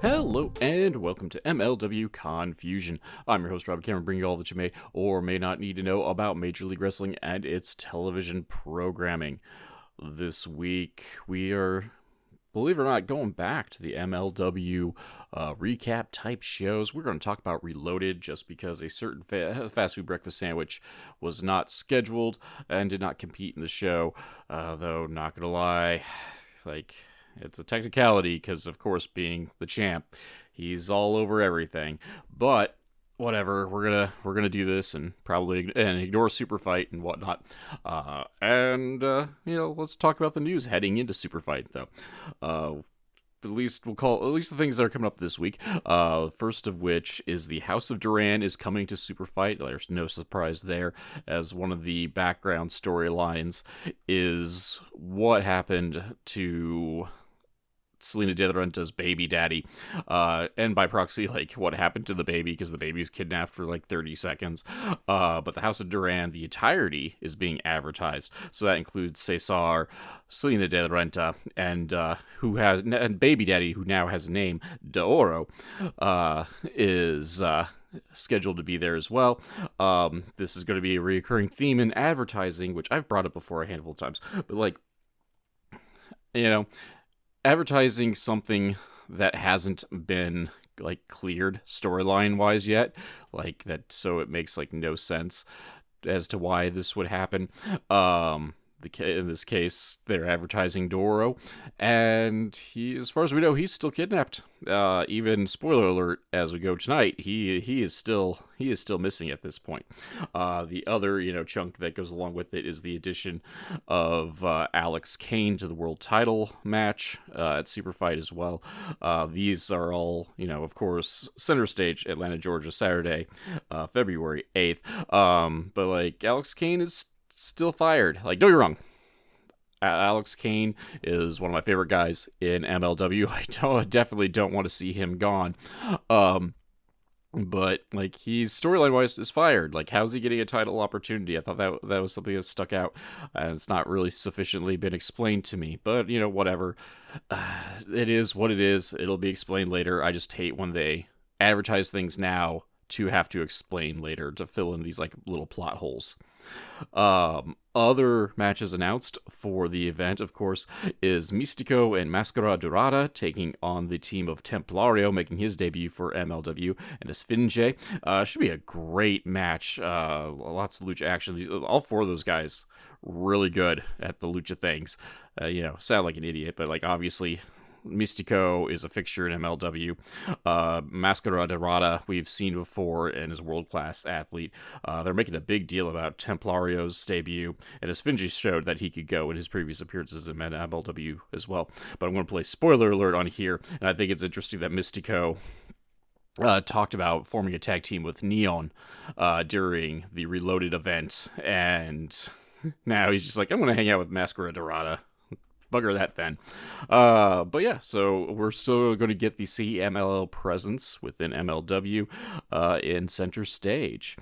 Hello and welcome to MLW Confusion. I'm your host, Rob Cameron, bringing you all that you may or may not need to know about Major League Wrestling and its television programming. This week, we are, believe it or not, going back to the MLW recap type shows. We're going to talk about Reloaded just because a certain fast food breakfast sandwich was not scheduled and did not compete in the show. Though, not going to lie, it's a technicality because, of course, being the champ, he's all over everything. But whatever, we're gonna do this and probably ignore Super Fight and whatnot. Let's talk about the news heading into Super Fight though. At least the things that are coming up this week. First of which is the House of Duran is coming to Super Fight. There's no surprise there, as one of the background storylines is what happened to Selena De La Renta's baby daddy, and by proxy, what happened to the baby, because the baby's kidnapped for 30 seconds. But the House of Duran, the entirety, is being advertised, so that includes Cesar, Selena De La Renta, and baby daddy, who now has a name, De Oro, is scheduled to be there as well. This is going to be a recurring theme in advertising, which I've brought up before a handful of times, but advertising something that hasn't been cleared storyline wise yet, so it makes no sense as to why this would happen. In this case, they're advertising Doro, and as far as we know, he's still kidnapped. Even spoiler alert, as we go tonight, he is still missing at this point. The other chunk that goes along with it is the addition of Alex Kane to the world title match at Super Fight as well. These are all of course, center stage, Atlanta, Georgia, Saturday, February 8th. But Alex Kane is still fired. Don't get me wrong, Alex Kane is one of my favorite guys in MLW. I definitely don't want to see him gone. But he's storyline wise is fired. How's he getting a title opportunity? I thought that was something that stuck out, and it's not really sufficiently been explained to me. But whatever. It is what it is. It'll be explained later. I just hate when they advertise things now to have to explain later to fill in these little plot holes. Other matches announced for the event, of course, is Mistico and Mascara Dorada taking on the team of Templario, making his debut for MLW, and Esfinge. Should be a great match. Lots of lucha action. All four of those guys really good at the lucha things. Sound like an idiot, but obviously Mistico is a fixture in MLW. Mascara Dorada we've seen before and is a world-class athlete. They're making a big deal about Templario's debut, and Esfinge showed that he could go in his previous appearances in MLW as well. But I'm going to play spoiler alert on here, and I think it's interesting that Mistico talked about forming a tag team with Neon during the Reloaded event, and now he's just I'm going to hang out with Mascara Dorada. Bugger that then. But yeah, so we're still going to get the CMLL presence within MLW in center stage.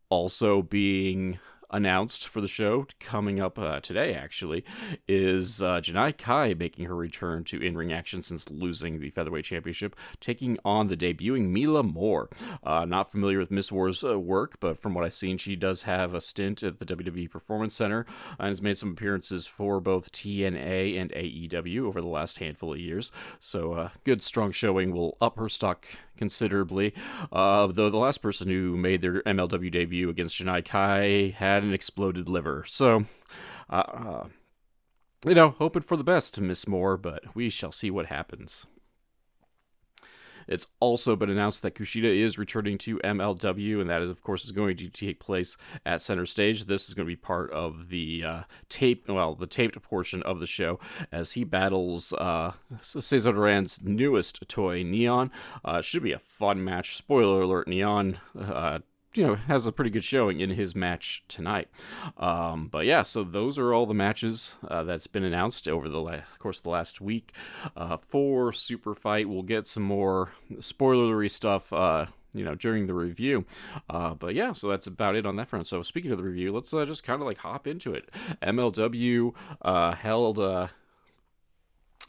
Also being announced for the show, coming up today actually, is Janai Kai making her return to in-ring action since losing the Featherweight Championship, taking on the debuting Mila Moore. Not familiar with Miss Moore's work, but from what I've seen, she does have a stint at the WWE Performance Center and has made some appearances for both TNA and AEW over the last handful of years. So good, strong showing will up her stock considerably. Though the last person who made their MLW debut against Janai Kai had an exploded liver. So, hoping for the best to Miss Moore, but we shall see what happens. It's also been announced that Kushida is returning to MLW, and that is, of course, going to take place at Center Stage. This is going to be part of the taped portion of the show, as he battles Cesar Duran's newest toy, Neon. Should be a fun match. Spoiler alert, Neon has a pretty good showing in his match tonight. But yeah, so those are all the matches that's been announced over the course of the last week. For Super Fight, we'll get some more spoilery stuff during the review. But yeah, so that's about it on that front. So speaking of the review, let's just kind of hop into it. MLW held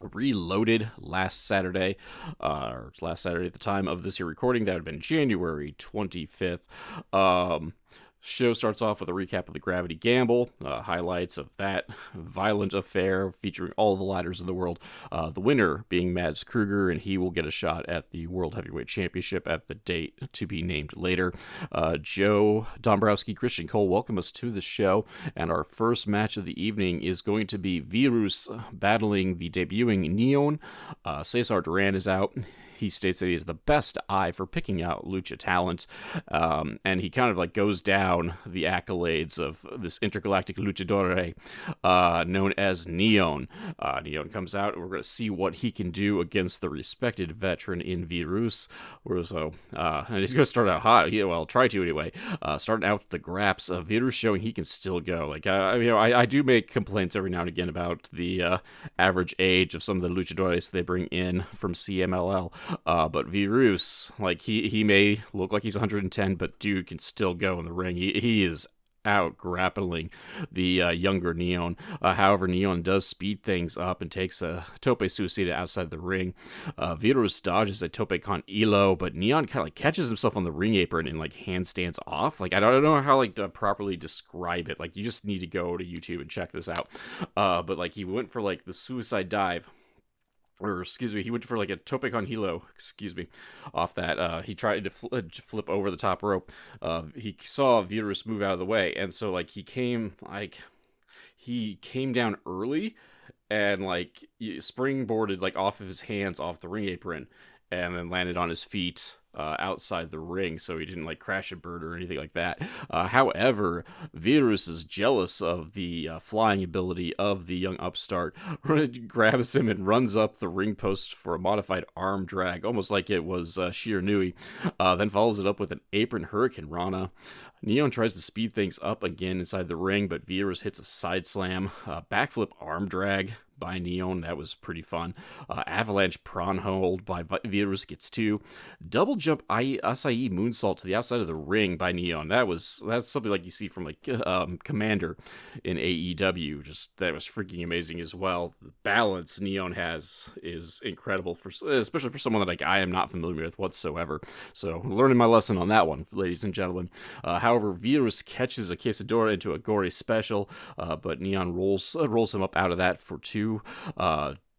Reloaded last Saturday, or last Saturday at the time of this here recording. That would have been January 25th. Show starts off with a recap of the Gravity Gamble, highlights of that violent affair featuring all the ladders in the world. The winner being Mads Kruger, and he will get a shot at the World Heavyweight Championship at the date to be named later. Joe Dombrowski, Christian Cole welcome us to the show, and our first match of the evening is going to be Virus battling the debuting Neon. Cesar Duran is out. He states that he has the best eye for picking out lucha talent, and he kind of like goes down the accolades of this intergalactic luchador known as Neon. Neon comes out, and we're going to see what he can do against the respected veteran in Virus. And he's going to start out hot. Try to anyway. Starting out with the graps, Virus showing he can still go. I do make complaints every now and again about the average age of some of the luchadores they bring in from CMLL. But Virus, he may look like he's 110, but dude can still go in the ring. He is out grappling the younger Neon. However, Neon does speed things up and takes a tope suicida outside the ring. Virus dodges a tope con hilo, but Neon kind of catches himself on the ring apron and handstands off. I don't know how to properly describe it. You just need to go to YouTube and check this out. But he went for the suicide dive. He went for a tope con hilo, off that. He tried to flip over the top rope. He saw Virus move out of the way, and so he came down early and springboarded off of his hands off the ring apron, and then landed on his feet outside the ring, so he didn't crash a bird or anything like that. However, Virus is jealous of the flying ability of the young upstart, grabs him and runs up the ring post for a modified arm drag, almost like it was Shiranui, then follows it up with an apron Hurricane Rana. Neon tries to speed things up again inside the ring, but Virus hits a side slam, backflip arm drag by Neon. That was pretty fun. Avalanche prawn hold by Virus gets 2. Double jump acai moonsault to the outside of the ring by Neon. That's something you see from Commander in AEW. That was freaking amazing as well. The balance Neon has is incredible, especially for someone that I am not familiar with whatsoever. So learning my lesson on that one, ladies and gentlemen. However, Virus catches a quesadora into a gory special, but Neon rolls him up out of that for 2.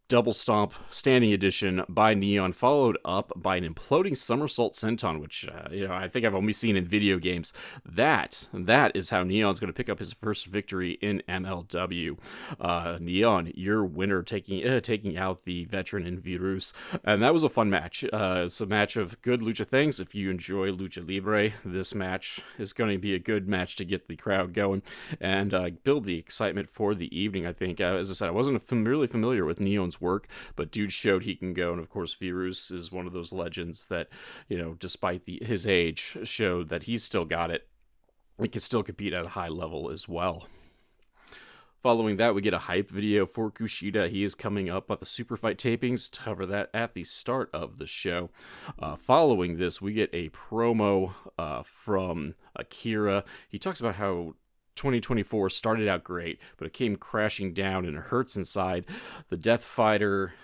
Double stomp standing edition by Neon, followed up by an imploding somersault senton, which I think I've only seen in video games. That is how Neon's going to pick up his first victory in MLW. Neon, your winner, taking out the veteran in Virus, and that was a fun match. It's a match of good lucha things. If you enjoy lucha libre, this match is going to be a good match to get the crowd going and build the excitement for the evening. I think, as I said, I wasn't really familiar with Neon's work, but dude showed he can go, and of course Virus is one of those legends that, despite his age, showed that he's still got it. He can still compete at a high level as well. Following that, we get a hype video for Kushida. He is coming up at the Super Fight tapings to cover that at the start of the show. Following this, we get a promo from Akira. He talks about how 2024 started out great, but it came crashing down and it hurts inside. The Death Fighter,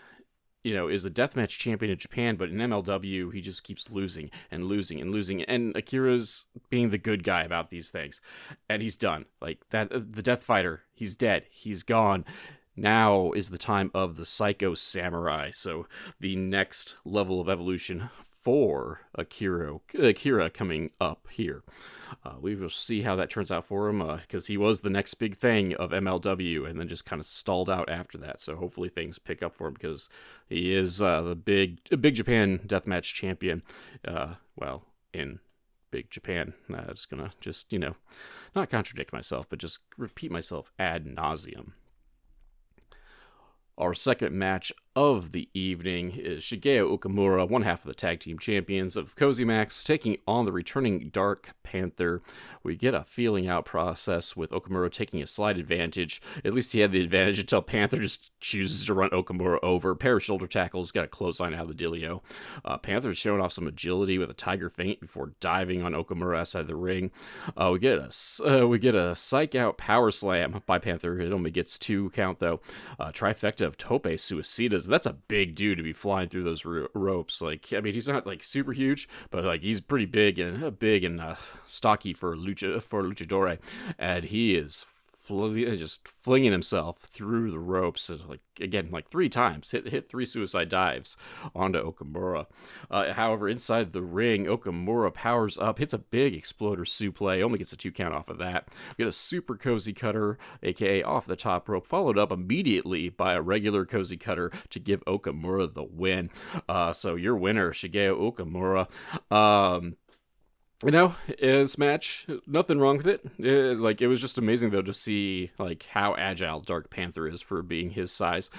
is the deathmatch champion in Japan, but in MLW, he just keeps losing and losing and losing. And Akira's being the good guy about these things. And he's done. The Death Fighter, he's dead. He's gone. Now is the time of the Psycho Samurai. So the next level of evolution for Akira coming up here. We will see how that turns out for him, because he was the next big thing of MLW and then just kind of stalled out after that. So hopefully things pick up for him, because he is the big Japan deathmatch champion. In Big Japan. Just gonna not contradict myself, but just repeat myself ad nauseum. Our second match of the evening is Shigeo Okamura, one half of the tag team champions of Cozimax, taking on the returning Dark Panther. We get a feeling out process with Okamura taking a slight advantage. At least he had the advantage until Panther just chooses to run Okamura over. Pair of shoulder tackles, got a clothesline out of the dealio. Panther's showing off some agility with a tiger feint before diving on Okamura outside the ring. We get a psych out power slam by Panther. It only gets 2 count though. Trifecta of tope suicidas because that's a big dude to be flying through those ropes. Like, I mean, he's not like super huge, but like he's pretty big and stocky for luchador, and he is just flinging himself through the ropes, like again, like 3 times, hit 3 suicide dives onto Okamura. However, inside the ring, Okamura powers up, hits a big exploder suplex, only gets a 2 count off of that. We get a super cozy cutter, aka off the top rope, followed up immediately by a regular cozy cutter to give Okamura the win. So your winner, Shigeo Okamura. You know, this match, nothing wrong with it. It was just amazing, though, to see, like, how agile Dark Panther is for being his size.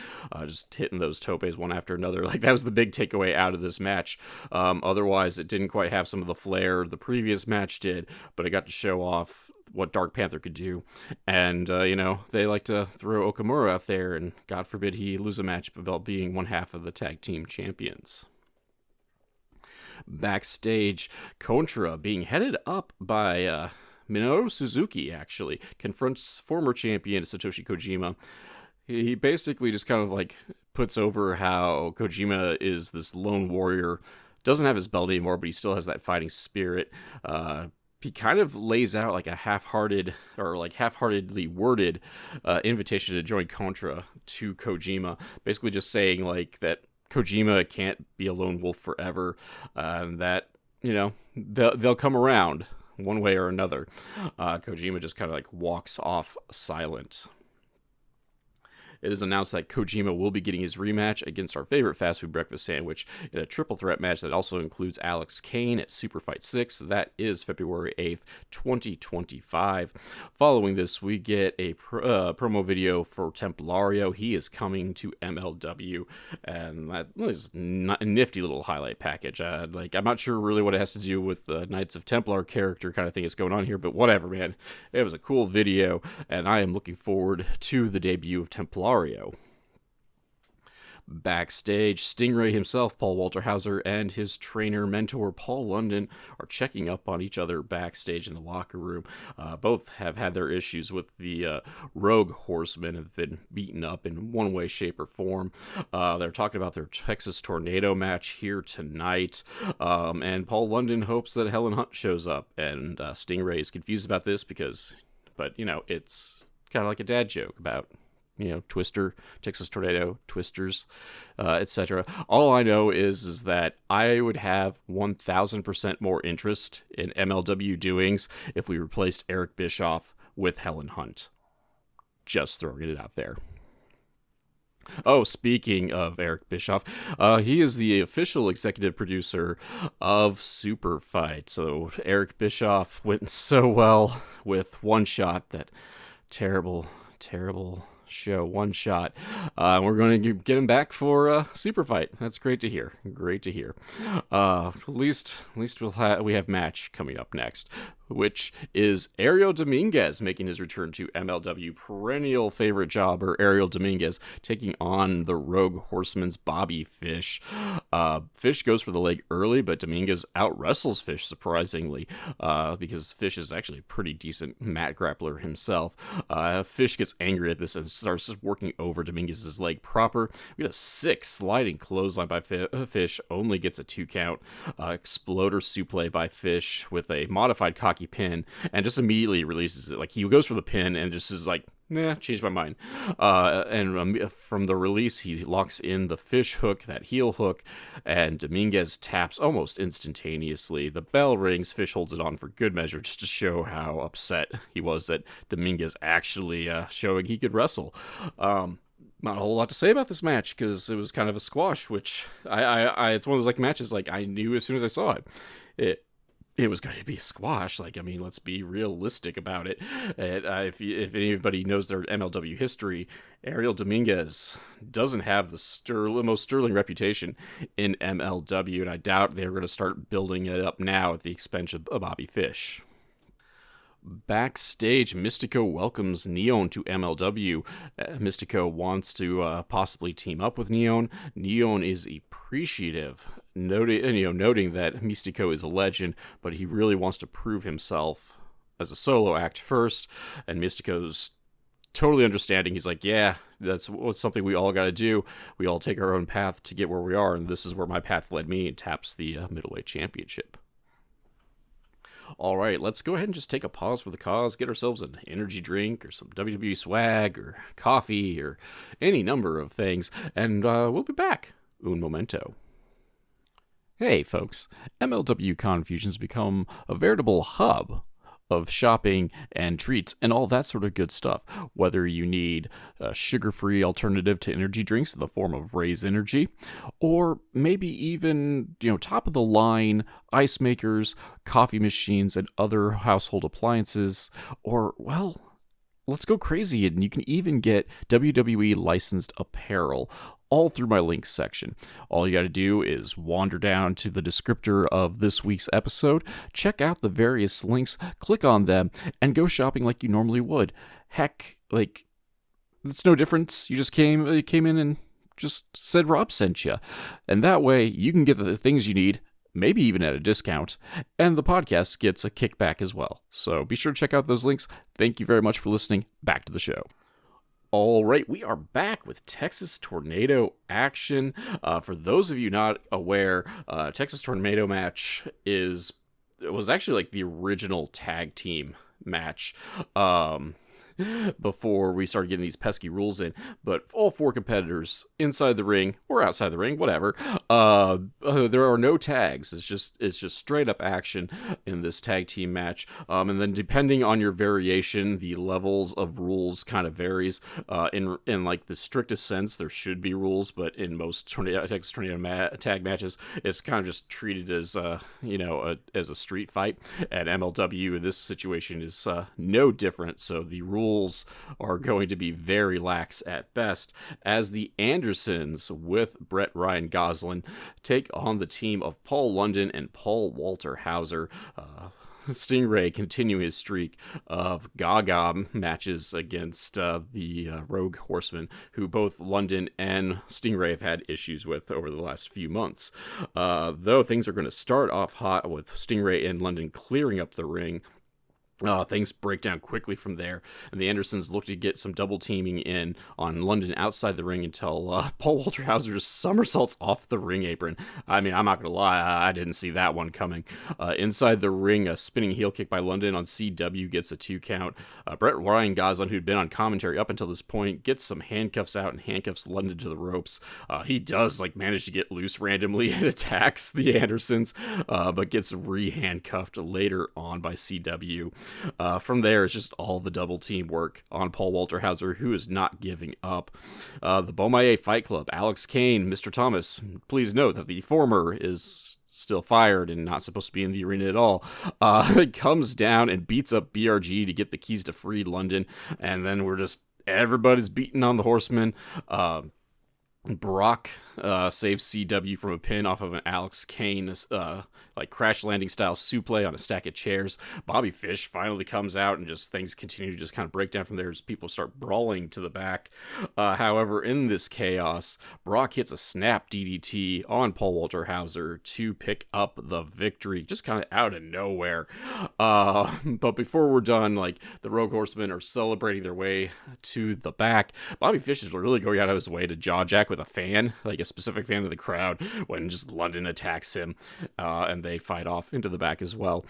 Just hitting those topes one after another. Like, that was the big takeaway out of this match. Otherwise, it didn't quite have some of the flair the previous match did, but it got to show off what Dark Panther could do. And, they like to throw Okamura out there, and God forbid he lose a match about being one half of the tag team champions. Backstage, Contra, being headed up by Minoru Suzuki, actually, confronts former champion Satoshi Kojima. He basically just kind of like puts over how Kojima is this lone warrior, doesn't have his belt anymore, but he still has that fighting spirit. He kind of lays out like a half-heartedly worded invitation to join Contra to Kojima, basically just saying like that Kojima can't be a lone wolf forever, that, they'll come around one way or another. Kojima just kind of like walks off silent. It is announced that Kojima will be getting his rematch against our favorite fast food breakfast sandwich in a triple threat match that also includes Alex Kane at Super Fight 6. That is February 8th, 2025. Following this, we get a promo video for Templario. He is coming to MLW, and that is a nifty little highlight package. I'm not sure really what it has to do with the Knights of Templar character kind of thing that's going on here, but whatever, man. It was a cool video, and I am looking forward to the debut of Templario. Backstage, Stingray himself, Paul Walter Hauser, and his trainer mentor Paul London are checking up on each other backstage in the locker room. Both have had their issues with the Rogue Horsemen, have been beaten up in one way, shape, or form. They're talking about their Texas Tornado match here tonight, and Paul London hopes that Helen Hunt shows up, and Stingray is confused about this but it's kind of like a dad joke about Twister, Texas Tornado, Twisters, etc. All I know is that I would have 1,000% more interest in MLW doings if we replaced Eric Bischoff with Helen Hunt. Just throwing it out there. Oh, speaking of Eric Bischoff, he is the official executive producer of Super Fight. So Eric Bischoff went so well with One Shot, that terrible show, One Shot. We're going to get him back for Super Fight. That's great to hear. At least we have match coming up next, which is Ariel Dominguez making his return to MLW. Perennial favorite jobber Ariel Dominguez taking on the Rogue Horseman's Bobby Fish. Fish goes for the leg early, but Dominguez out-wrestles Fish, surprisingly, because Fish is actually a pretty decent mat grappler himself. Fish gets angry at this and starts working over Dominguez's leg proper. We get a 6 sliding clothesline by Fish, only gets a 2 count. Exploder suplex by Fish with a modified cocky pin, and just immediately releases it. Like, he goes for the pin and just is like, nah, changed my mind. From the release, he locks in the Fish hook, that heel hook, and Dominguez taps almost instantaneously. The bell rings, Fish holds it on for good measure, just to show how upset he was that Dominguez actually showing he could wrestle. Not a whole lot to say about this match, because it was kind of a squash, which it's one of those like matches, like, I knew as soon as I saw it was going to be a squash. Like, I mean, let's be realistic about it. If anybody knows their MLW history, Ariel Dominguez doesn't have the most sterling reputation in MLW, and I doubt they're going to start building it up now at the expense of Bobby Fish. Backstage, Mistico welcomes Neon to MLW. Mistico wants to possibly team up with Neon. Neon is appreciative, noting that Mistico is a legend, but he really wants to prove himself as a solo act first, and Mistico's totally understanding. He's like, yeah, that's something we all got to do. We all take our own path to get where we are, and this is where my path led me, and taps the Middleweight Championship. All right, let's go ahead and just take a pause for the cause, get ourselves an energy drink or some WWE swag or coffee or any number of things, and we'll be back. Un momento. Hey, folks. MLW Confusion's become a veritable hub of shopping and treats and all that sort of good stuff. Whether you need a sugar-free alternative to energy drinks in the form of Raise Energy, or maybe even, top-of-the-line ice makers, coffee machines, and other household appliances, or, well, let's go crazy, and you can even get WWE licensed apparel all through my links section. All you got to do is wander down to the descriptor of this week's episode, check out the various links, click on them, and go shopping like you normally would. Heck, it's no difference. You just came in and just said Rob sent you. And that way, you can get the things you need, maybe even at a discount, and the podcast gets a kickback as well. So be sure to check out those links. Thank you very much for listening. Back to the show. All right, we are back with Texas Tornado action. For those of you not aware, Texas Tornado match was actually like the original tag team match. Before we started getting these pesky rules in, but all four competitors inside the ring or outside the ring, whatever. There are no tags. It's just straight up action in this tag team match. And then depending on your variation, the levels of rules kind of varies. In like the strictest sense, there should be rules, but in most Texas Tornado tag matches, it's kind of just treated as as a street fight. And MLW in this situation is no different. So the rules are going to be very lax at best, as the Andersons with Brett Ryan Goslin take on the team of Paul London and Paul Walter Hauser. Stingray continuing his streak of Gaga matches against the Rogue Horsemen, who both London and Stingray have had issues with over the last few months. Though things are going to start off hot with Stingray and London clearing up the ring, things break down quickly from there, and the Andersons look to get some double teaming in on London outside the ring until Paul Walter Hauser just somersaults off the ring apron. I mean, I'm not going to lie, I didn't see that one coming. Inside the ring, a spinning heel kick by London on CW gets a 2 count. Brett Ryan Goslin, who'd been on commentary up until this point, gets some handcuffs out and handcuffs London to the ropes. He does manage to get loose randomly and attacks the Andersons, but gets re-handcuffed later on by CW. From there, it's just all the double team work on Paul Walter Hauser, who is not giving up. The Beaumaye Fight Club, Alex Kane, Mr. Thomas. Please note that the former is still fired and not supposed to be in the arena at all. Comes down and beats up BRG to get the keys to free London, and then everybody's beating on the Horsemen. Brock saves CW from a pin off of an Alex Kane crash landing style suplex on a stack of chairs. Bobby Fish finally comes out, and just things continue to just kind of break down from there as people start brawling to the back. However, in this chaos, Brock hits a snap DDT on Paul Walter Hauser to pick up the victory, just kind of out of nowhere. But before we're done, the Rogue Horsemen are celebrating their way to the back. Bobby Fish is really going out of his way to jaw jack with a fan, a specific fan of the crowd, when just London attacks him, and they fight off into the back as well.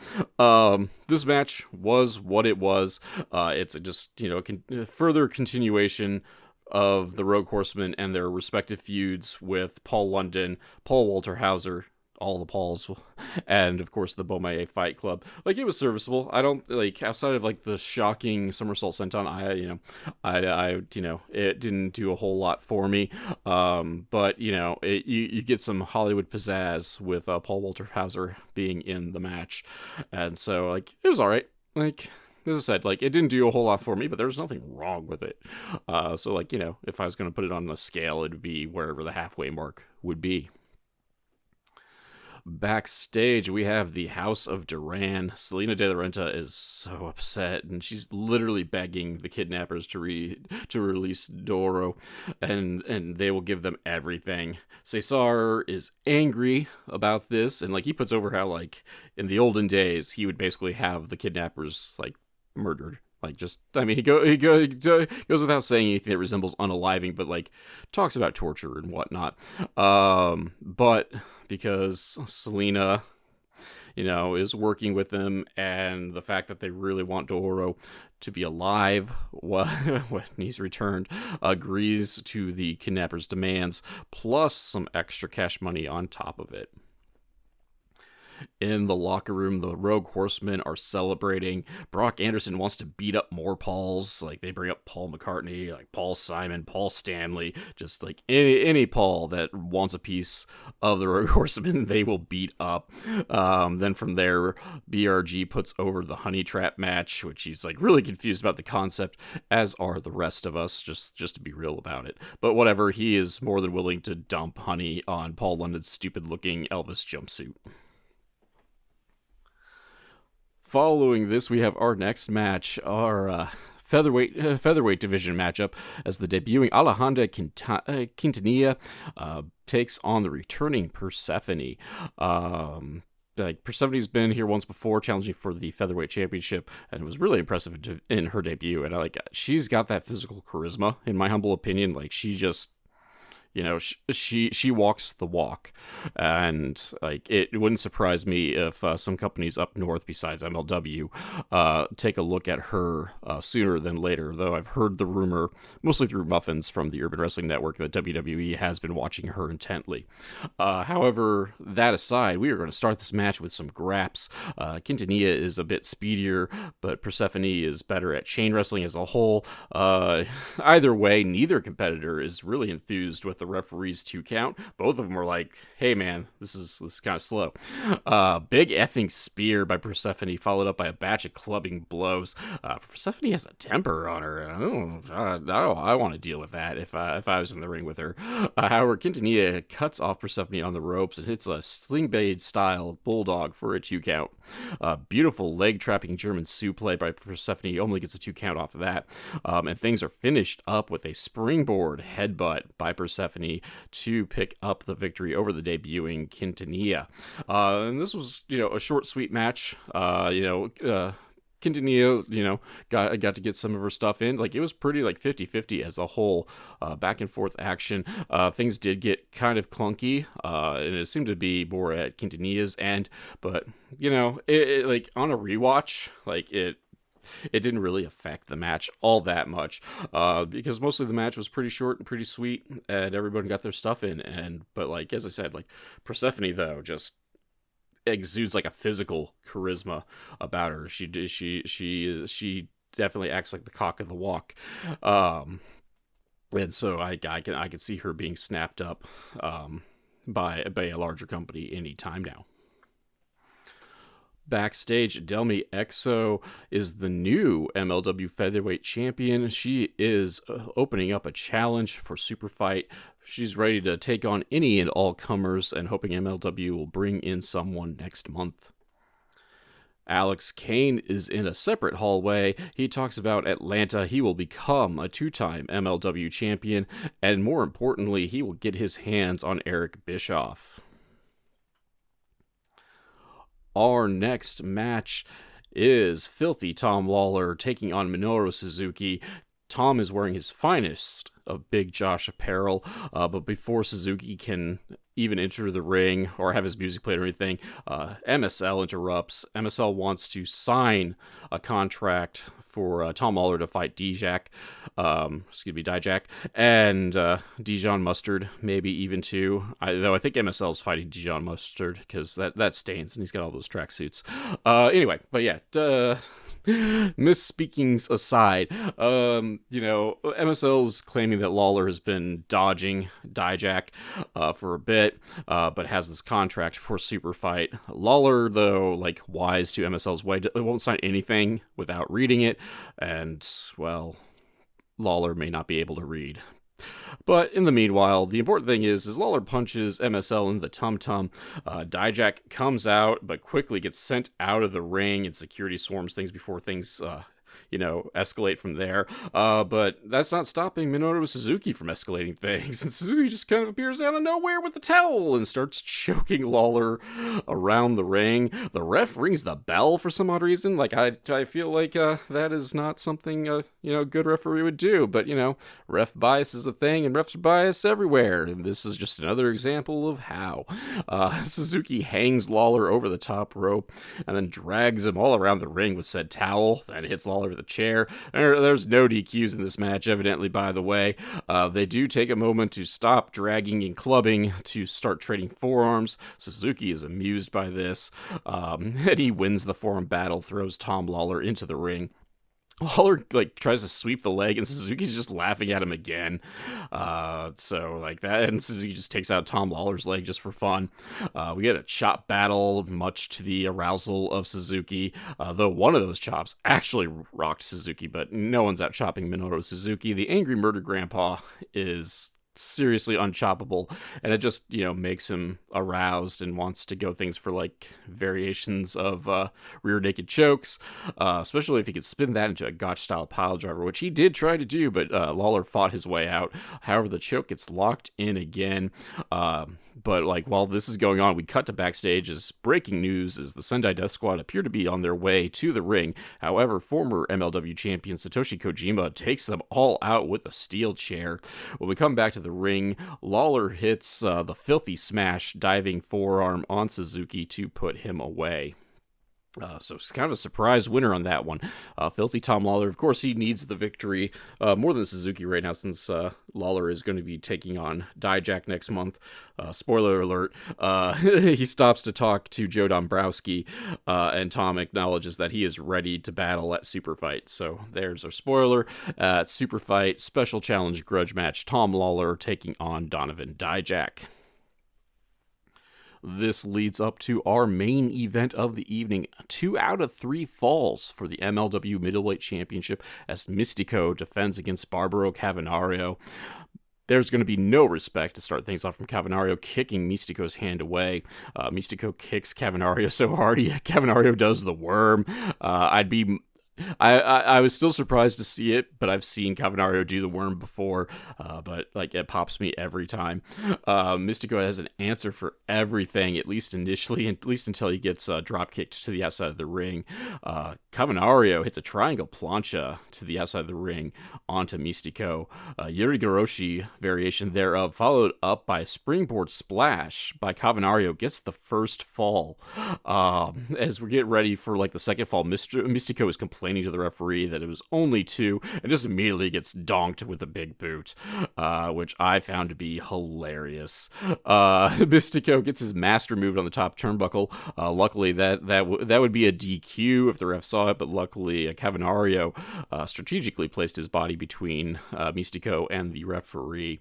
This match was what it was. It's just, a further continuation of the Rogue Horsemen and their respective feuds with Paul London, Paul Walter Hauser, all the Pauls, and of course the Beaumaye Fight Club. It was serviceable. I don't outside of the shocking somersault senton, it didn't do a whole lot for me. But you get some Hollywood pizzazz with Paul Walter Hauser being in the match, and so it was all right. As I said, it didn't do a whole lot for me, but there was nothing wrong with it. So if I was going to put it on a scale, it would be wherever the halfway mark would be. Backstage, we have the House of Duran. Selena De La Renta is so upset, and she's literally begging the kidnappers to release Doro, and they will give them everything. Cesar is angry about this, and he puts over how in the olden days he would basically have the kidnappers murdered. Like, just, I mean, he goes without saying anything that resembles unaliving, but, like, talks about torture and whatnot. But because Selena, is working with them, and the fact that they really want Doro to be alive when he's returned, agrees to the kidnapper's demands, plus some extra cash money on top of it. In the locker room, the Rogue Horsemen are celebrating. Brock Anderson wants to beat up more Pauls. Like, they bring up Paul McCartney, like Paul Simon, Paul Stanley, just like any Paul that wants a piece of the Rogue Horsemen, they will beat up. Then from there, BRG puts over the Honey Trap match, which he's like really confused about the concept, as are the rest of us, just to be real about it. But whatever, he is more than willing to dump Honey on Paul London's stupid-looking Elvis jumpsuit. Following this, we have our next match, our featherweight division matchup, as the debuting Alejandra Quintanilla takes on the returning Persephone. Persephone's been here once before, challenging for the featherweight championship, and it was really impressive in her debut. And she's got that physical charisma, in my humble opinion. Like, she just, she walks the walk, and like, it wouldn't surprise me if some companies up north besides MLW take a look at her sooner than later, though I've heard the rumor, mostly through muffins from the Urban Wrestling Network, that WWE has been watching her intently. However, that aside, we are going to start this match with some graps. Quintanilla is a bit speedier, but Persephone is better at chain wrestling as a whole. Either way, neither competitor is really enthused with the referee's 2 count. Both of them were like, hey man, this is kind of slow. Big effing spear by Persephone, followed up by a batch of clubbing blows. Persephone has a temper on her. I want to deal with that if I was in the ring with her. However, Quintanilla cuts off Persephone on the ropes and hits a sling blade style bulldog for a 2 count. Beautiful leg trapping German suplex by Persephone, only gets a 2 count off of that. And things are finished up with a springboard headbutt by Persephone to pick up the victory over the debuting Quintanilla. And this was, a short, sweet match. Quintanilla, got to get some of her stuff in. Like, it was pretty 50-50 as a whole, back and forth action. Things did get kind of clunky, and it seemed to be more at Quintanilla's end, but it on a rewatch, it didn't really affect the match all that much, because mostly the match was pretty short and pretty sweet, and everyone got their stuff in. But as I said, Persephone, though, just exudes a physical charisma about her. She definitely acts like the cock of the walk, and so I can see her being snapped up by a larger company any time now. Backstage, Delmi Exo is the new MLW Featherweight Champion. She is opening up a challenge for Super Fight. She's ready to take on any and all comers, and hoping MLW will bring in someone next month. Alex Kane is in a separate hallway. He talks about Atlanta. He will become a 2-time MLW champion, and more importantly, he will get his hands on Eric Bischoff. Our next match is Filthy Tom Lawlor taking on Minoru Suzuki. Tom is wearing his finest of Big Josh apparel, but before Suzuki can even enter the ring or have his music played or anything, MSL interrupts. MSL wants to sign a contract for Tom Lawlor to fight Dijak, and Dijon Mustard, maybe even too. Though I think MSL is fighting Dijon Mustard because that stains, and he's got all those tracksuits. Anyway, but yeah, misspeakings aside, MSL's claiming that Lawlor has been dodging Dijak for a bit, but has this contract for Super Fight. Lawlor, though, wise to MSL's way, won't sign anything without reading it, and, well, Lawlor may not be able to read. But in the meanwhile, the important thing is Lawlor punches MSL in the tum-tum. Dijak comes out, but quickly gets sent out of the ring, and security swarms things before things escalate from there. But that's not stopping Minoru Suzuki from escalating things. And Suzuki just kind of appears out of nowhere with the towel and starts choking Lawlor around the ring. The ref rings the bell for some odd reason. Like, I feel like that is not something, a good referee would do. But, ref bias is a thing, and refs are biased everywhere. And this is just another example of how. Suzuki hangs Lawlor over the top rope and then drags him all around the ring with said towel, then hits Lawlor with a chair. There's no DQs in this match, evidently, by the way. They do take a moment to stop dragging and clubbing to start trading forearms. Suzuki is amused by this, and he wins the forearm battle, throws Tom Lawlor into the ring. Lawlor tries to sweep the leg, and Suzuki's just laughing at him again. So that, and Suzuki just takes out Tom Lawlor's leg just for fun. We get a chop battle, much to the arousal of Suzuki. Though one of those chops actually rocked Suzuki, but no one's out chopping Minoru Suzuki. The angry murder grandpa is seriously unchoppable, and it just makes him aroused and wants to go things for variations of rear naked chokes, especially if he could spin that into a gotch style pile driver, which he did try to do, but Lawlor fought his way out. However, the choke gets locked in again. But while this is going on, we cut to backstage as breaking news is the Sendai Death Squad appear to be on their way to the ring. However, former MLW champion Satoshi Kojima takes them all out with a steel chair. When we come back to the ring, Lawlor hits the filthy smash diving forearm on Suzuki to put him away. So it's kind of a surprise winner on that one. Filthy Tom Lawlor, of course, he needs the victory more than Suzuki right now, since Lawlor is going to be taking on Dijak next month. Spoiler alert. He stops to talk to Joe Dombrowski, and Tom acknowledges that he is ready to battle at Super Fight. So there's our spoiler. At Super Fight, special challenge grudge match, Tom Lawlor taking on Donovan Dijak. This leads up to our main event of the evening. 2 out of 3 falls for the MLW Middleweight Championship as Mistico defends against Barbaro Cavernario. There's going to be no respect to start things off from Cavernario, kicking Mistico's hand away. Mistico kicks Cavernario so hard, Cavernario does the worm. I was still surprised to see it, but I've seen Cavernario do the worm before, but it pops me every time. Mistico has an answer for everything, at least initially, at least until he gets drop kicked to the outside of the ring. Cavernario hits a triangle plancha to the outside of the ring onto Mistico. Yurigoroshi variation thereof, followed up by a springboard splash by Cavernario, gets the first fall. As we get ready for the second fall, Mistico is complaining to the referee that it was only 2, and just immediately gets donked with a big boot, which I found to be hilarious. Mistico gets his master moved on the top turnbuckle. Luckily, that would be a DQ if the ref saw it, but luckily Cavernario strategically placed his body between Mistico and the referee.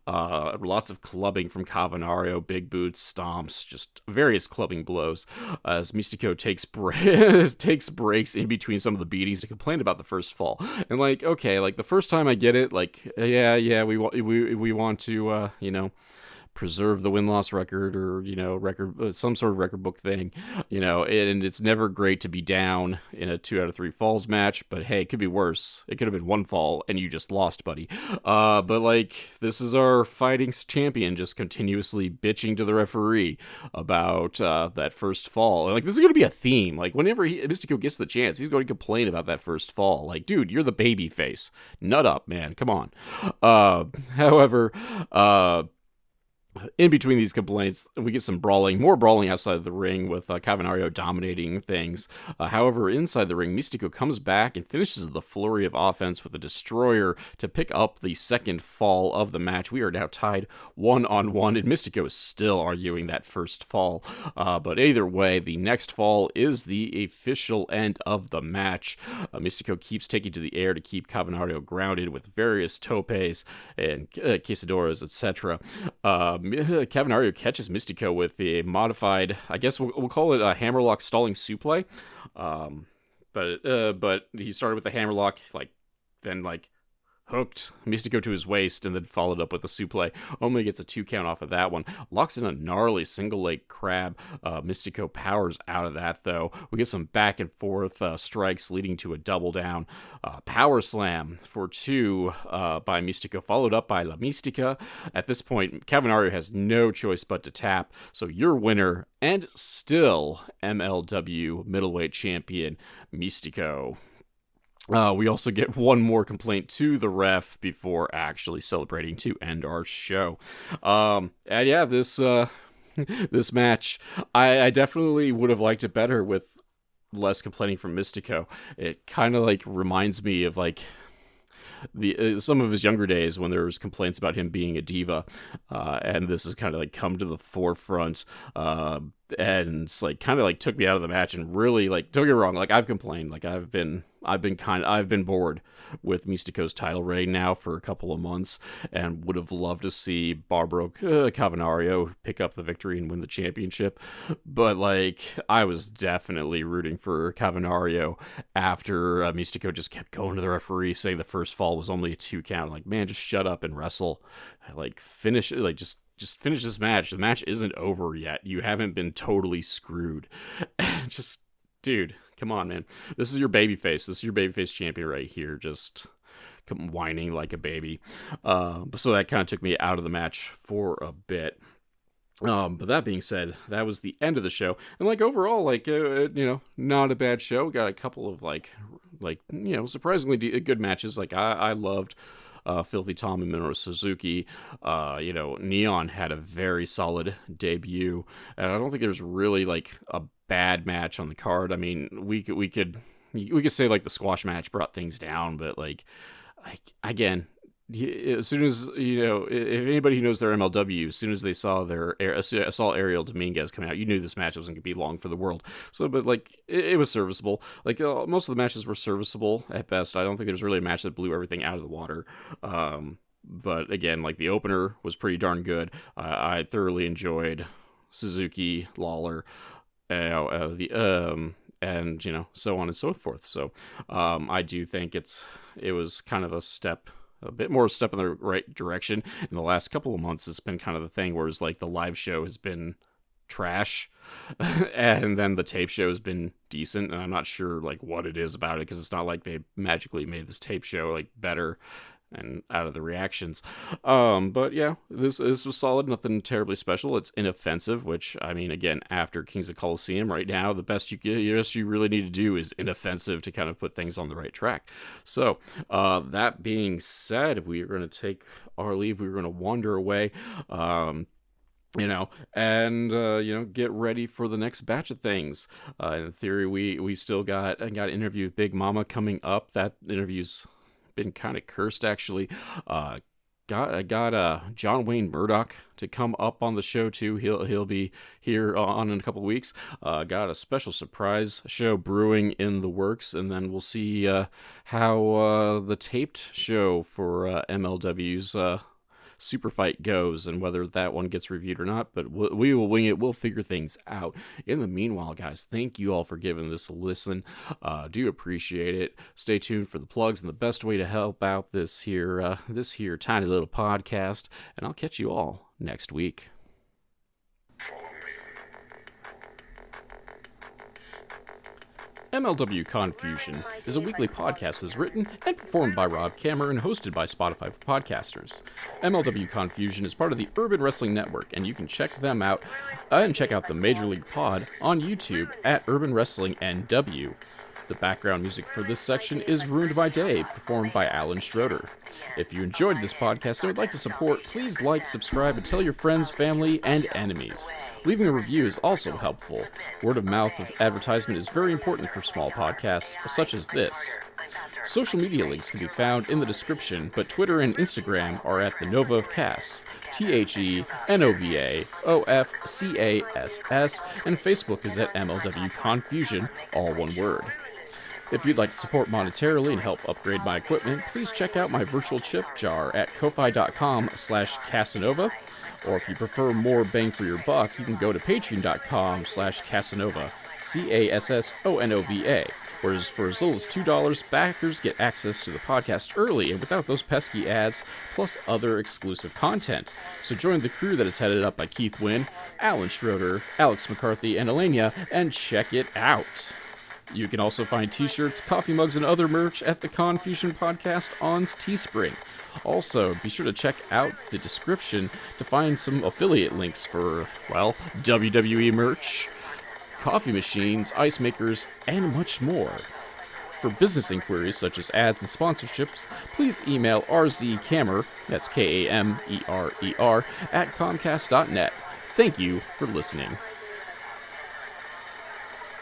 Lots of clubbing from Cavernario, big boots, stomps, just various clubbing blows as Mistico takes breaks in between some of the beatings to complain about the first fall. And okay, the first time I get it, we want to preserve the win-loss record, or some sort of record book thing, and it's never great to be down in a 2 out of 3 falls match, but hey, it could be worse. It could have been 1 fall and you just lost, buddy. But this is our fighting champion just continuously bitching to the referee about that first fall. And this is going to be a theme. Whenever Mistico gets the chance, he's going to complain about that first fall. Dude, you're the baby face. Nut up, man. Come on. However, in between these complaints, we get some more brawling outside of the ring with Cavernario dominating things. However, inside the ring, Mistico comes back and finishes the flurry of offense with a destroyer to pick up the second fall of the match. We are now tied 1-on-1, and Mistico is still arguing that first fall. But either way, the next fall is the official end of the match. Mistico keeps taking to the air to keep Cavernario grounded with various topes and quesadoras, etc. Cavernario catches Mistico with a modified, I guess we'll call it a hammerlock stalling suplex. But he started with a hammerlock, then hooked Mistico to his waist and then followed up with a suplex. Only gets a 2 count off of that one. Locks in a gnarly single leg crab. Mistico powers out of that, though. We get some back and forth strikes leading to a double down. Power slam for 2 by Mistico, followed up by La Mistica. At this point, Cavernario has no choice but to tap. So your winner and still MLW Middleweight Champion, Mistico. We also get one more complaint to the ref before actually celebrating to end our show. And yeah, this match, I definitely would have liked it better with less complaining from Mistico. It kind of like reminds me of like some of his younger days when there was complaints about him being a diva, and this has kind of like come to the forefront, and it's like kind of like took me out of the match. And really, like, don't get me wrong, like I've complained, like I've been bored with Mistico's title reign now for a couple of months, and would have loved to see Barbaro Cavernario pick up the victory and win the championship. But like, I was definitely rooting for Cavernario after Mistico just kept going to the referee saying the first fall was only a 2 count. Like, man, just shut up and wrestle. Like, finish it. Like, just finish this match. The match isn't over yet. You haven't been totally screwed. Just, dude, come on, man. This is your babyface. This is your babyface champion right here. Just come whining like a baby. So that kind of took me out of the match for a bit. But that being said, that was the end of the show. And like overall, like, not a bad show. Got a couple of like, surprisingly good matches. Like I loved Filthy Tom and Minoru Suzuki. Neon had a very solid debut, and I don't think there's really like a bad match on the card. I mean, we could say like the squash match brought things down, but like again, as soon as if anybody who knows their MLW, as soon as they saw Ariel Dominguez come out, you knew this match wasn't going to be long for the world. So, but like it was serviceable. Like most of the matches were serviceable at best. I don't think there's really a match that blew everything out of the water. But again, like the opener was pretty darn good. I thoroughly enjoyed Suzuki, Lawlor, and so on and so forth. So I do think it was kind of a bit more step in the right direction. In the last couple of months, it's been kind of the thing where it's like the live show has been trash and then the tape show has been decent, and I'm not sure like what it is about it, because it's not like they magically made this tape show like better and out of the reactions. But yeah, this was solid. Nothing terribly special. It's inoffensive, which, I mean, again, after Kings of Coliseum right now, the best you really need to do is inoffensive to kind of put things on the right track. So that being said, we are going to take our leave. We're going to wander away, get ready for the next batch of things. In theory, we still got an interview with Big Mama coming up. That interview's been kind of cursed, actually. Got John Wayne Murdoch to come up on the show too. He'll be here on in a couple weeks. Got a special surprise show brewing in the works, and then we'll see how the taped show for MLW's Super Fight goes, and whether that one gets reviewed or not, but we will wing it. We'll figure things out. In the meanwhile, guys, thank you all for giving this a listen. Do appreciate it. Stay tuned for the plugs and the best way to help out this here tiny little podcast, and I'll catch you all next week. MLW Confusion is a weekly podcast that's written and performed by Rob Kammer and hosted by Spotify for podcasters. MLW Confusion is part of the Urban Wrestling Network, and you can check them out and check out the Major League Pod on YouTube at Urban Wrestling NW. The background music for this section is Ruined by Day, performed by Alan Schroeder. If you enjoyed this podcast and would like to support, please like, subscribe, and tell your friends, family, and enemies. Leaving a review is also helpful. Word of mouth advertisement is very important for small podcasts such as this. Social media links can be found in the description, but Twitter and Instagram are at the Nova of Cass, THENOVAOFCASS, and Facebook is at MLW Confusion, all one word. If you'd like to support monetarily and help upgrade my equipment, please check out my virtual chip jar at ko-fi.com/Casanova. Or if you prefer more bang for your buck, you can go to patreon.com/Casanova, CASSONOVA. Whereas for as little as $2, backers get access to the podcast early and without those pesky ads, plus other exclusive content. So join the crew that is headed up by Keith Wynn, Alan Schroeder, Alex McCarthy, and Elenia, and check it out. You can also find t-shirts, coffee mugs, and other merch at the Confusion Podcast on Teespring. Also, be sure to check out the description to find some affiliate links for, well, WWE merch, coffee machines, ice makers, and much more. For business inquiries such as ads and sponsorships, please email rzkamer, that's Kamerer, at comcast.net. Thank you for listening.